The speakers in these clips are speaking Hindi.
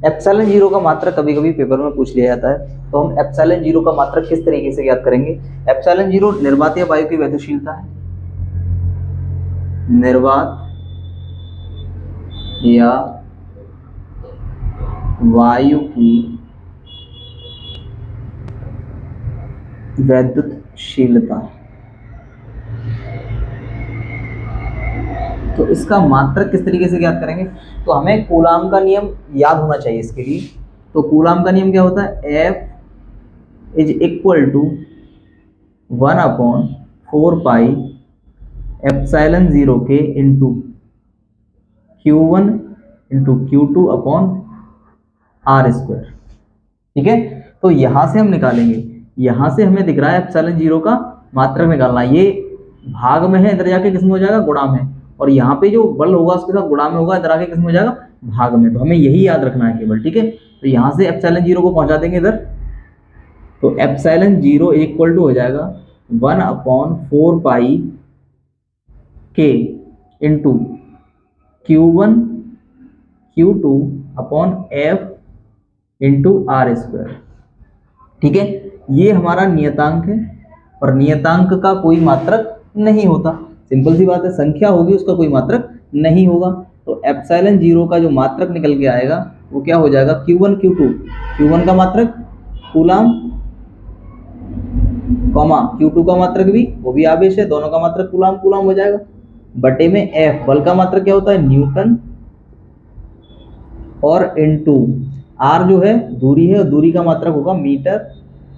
एप्सिलॉन जीरो का मात्रक कभी कभी पेपर में पूछ लिया जाता है, तो हम एप्सिलॉन जीरो का मात्रक किस तरीके से ज्ञात करेंगे। एप्सिलॉन जीरो निर्वात या वायु की वैद्युशीलता है, निर्वात या वायु की वैद्युतशीलता। तो इसका मात्रक किस तरीके से ज्ञात करेंगे, तो हमें कूलाम का नियम याद होना चाहिए इसके लिए। तो कूलाम का नियम क्या होता है, F is equal to 1/4 pi epsilon zero के into Q1 into Q2 upon R square. ठीक है, तो यहां से हम निकालेंगे, यहां से हमें दिख रहा है एप्सिलॉन जीरो का मात्रक निकालना, ये भाग में है, इधर जाके किस में हो जाएगा, गुणा में, और यहाँ पे जो बल होगा उसके साथ गुणा में होगा, इधर आके किस में हो जाएगा, भाग में। तो हमें यही याद रखना है केवल। ठीक है, तो यहाँ से एप्सिलॉन जीरो को पहुंचा देंगे इधर, तो एप्सिलॉन जीरो इक्वल टू हो जाएगा 1/4 पाई के into Q1 Q2 upon F into R square. ठीक है, ये हमारा नियतांक है, और नियतांक का कोई मात्रक नहीं होता। सिंपल सी बात है, संख्या होगी उसका कोई मात्रक नहीं होगा। तो एप्सिलॉन जीरो का जो मात्रक निकल के आएगा वो क्या हो जाएगा, Q1 Q2, Q1 का मात्रक कूलाम, कॉमा Q2 का मात्रक भी, वो भी आवेश है, दोनों का मात्रक कूलाम कूलाम हो जाएगा, बटे में F बल का मात्रक क्या होता है, न्यूटन, और इनटू R जो है दूरी है, और दूरी का मात्रक होगा मीटर,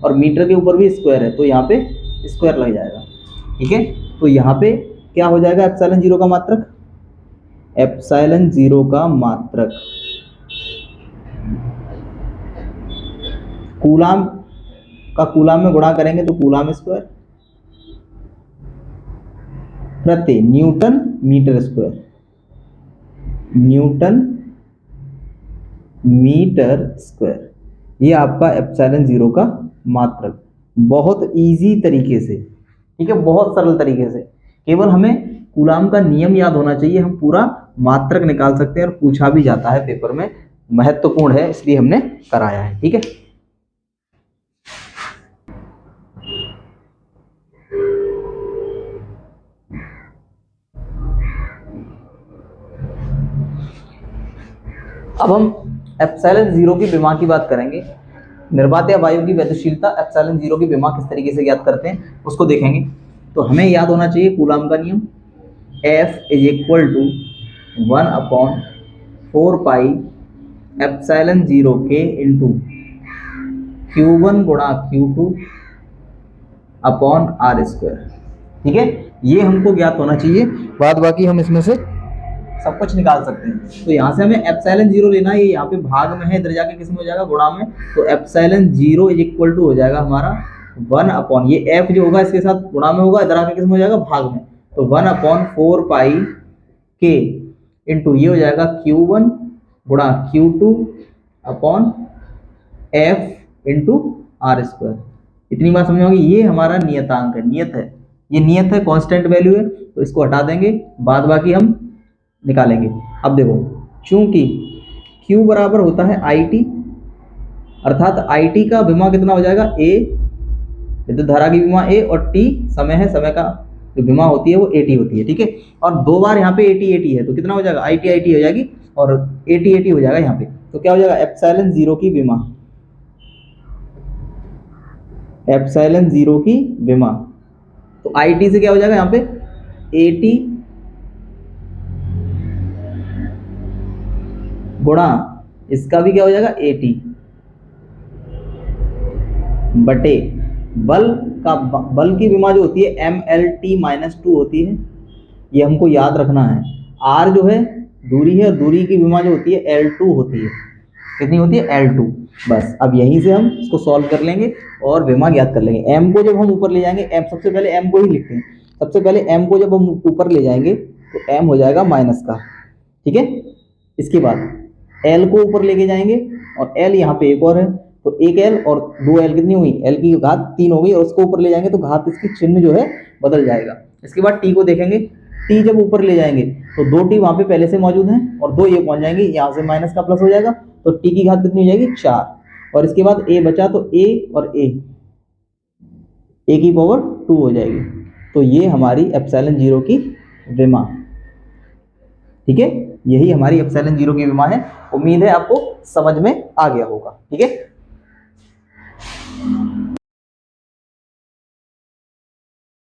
और मीटर के ऊपर भी स्क्वायर है, तो यहाँ पे स्क्वायर लग जाएगा। ठीक है, तो यहाँ पे क्या हो जाएगा एप्सिलॉन जीरो का मात्रक, एप्सिलॉन जीरो का मात्रक कूलाम का कूलाम में गुणा करेंगे तो कूलाम स्क्वायर प्रति newton metre square, newton metre square, ये आपका एप्सिलॉन जीरो का मात्रक। बहुत इजी तरीके से, ठीक है, बहुत सरल तरीके से, केवल हमें कूलाम का नियम याद होना चाहिए, हम पूरा मात्रक निकाल सकते हैं, और पूछा भी जाता है पेपर में, महत्वपूर्ण है इसलिए हमने कराया है। ठीक है, अब हम एप्सिलॉन जीरो की विमा की बात करेंगे। निर्वात या वायु की वैद्युशीलता एप्सिलॉन जीरो की विमा किस तरीके से ज्ञात करते हैं उसको देखेंगे। तो हमें याद होना चाहिए कूलाम का नियम, F is equal to 1/4 pi epsilon zero के इंटू Q1 गुणा Q2 अपॉन R स्क्वायर। ठीक है, ये हमको ज्ञात होना चाहिए, बाद बाकी हम इसमें से सब कुछ निकाल सकते हैं। तो यहाँ से हमें एप्सिलॉन जीरो लेना है, ये यहाँ पे भाग में है, इधर जाके किस में हो जाएगा, गुणा में, तो epsilon zero is equal to हो जाएगा हमारा 1 अपॉन, ये F जो होगा इसके साथ गुणा में होगा, इधर आके किस में हो जाएगा, भाग में, तो 1/4 पाई के इंटू ये हो जाएगा Q1 गुणा Q2 upon F into R square. इतनी बात समझ होगी, ये हमारा नियतांक है, नियत है, ये नियत है, कांस्टेंट वैल्यू है, तो इसको हटा देंगे, बाद बाकी हम निकालेंगे। अब देखो, चूंकि Q बराबर होता है IT, अर्थात IT का विमा कितना हो जाएगा, A, विद्युत धारा की विमा A, और T समय है, समय का जो विमा होती है वो AT होती है। ठीक है, और दो बार यहाँ पे AT है, तो कितना हो जाएगा, IT हो जाएगी, और AT हो जाएगा यहाँ पे, तो क्या हो जाएगा, एप्सिलॉन जीरो की विमा, एप्सिलॉन जीरो की विमा, तो IT से क्या हो जाएगा यहाँ पे, AT गुणा इसका भी क्या हो जाएगा, AT बटे बल का, बल की विमा जो होती है MLT-2 होती है, ये हमको याद रखना है। R जो है दूरी है, और दूरी की विमा जो होती है L2 होती है, कितनी होती है, L2। बस अब यहीं से हम इसको सॉल्व कर लेंगे और विमा ज्ञात कर लेंगे। M को जब हम ऊपर ले जाएंगे, M सबसे पहले M को ही लिखते हैं, सबसे पहले M को जब हम ऊपर ले जाएंगे तो M हो जाएगा माइनस का। ठीक है, इसके बाद L को ऊपर लेके जाएंगे, और L यहाँ पे एक और है, तो एक L और दो L कितनी हुई, L की घात 3 हो गई, और उसको ऊपर ले जाएंगे तो घात इसकी चिन्ह जो है बदल जाएगा। इसके बाद T को देखेंगे, T जब ऊपर ले जाएंगे तो 2T वहाँ पे पहले से मौजूद हैं, और 2 ये पहुंच जाएंगे, यहाँ से माइनस का प्लस हो जाएगा, तो टी की घात कितनी हो जाएगी 4, और इसके बाद ए बचा तो ए और ए की पावर 2 हो जाएगी। तो ये हमारी एप्सिलॉन जीरो की विमा, ठीक है, यही हमारी एप्सिलॉन जीरो की विमा है। उम्मीद है आपको समझ में आ गया होगा, ठीक है।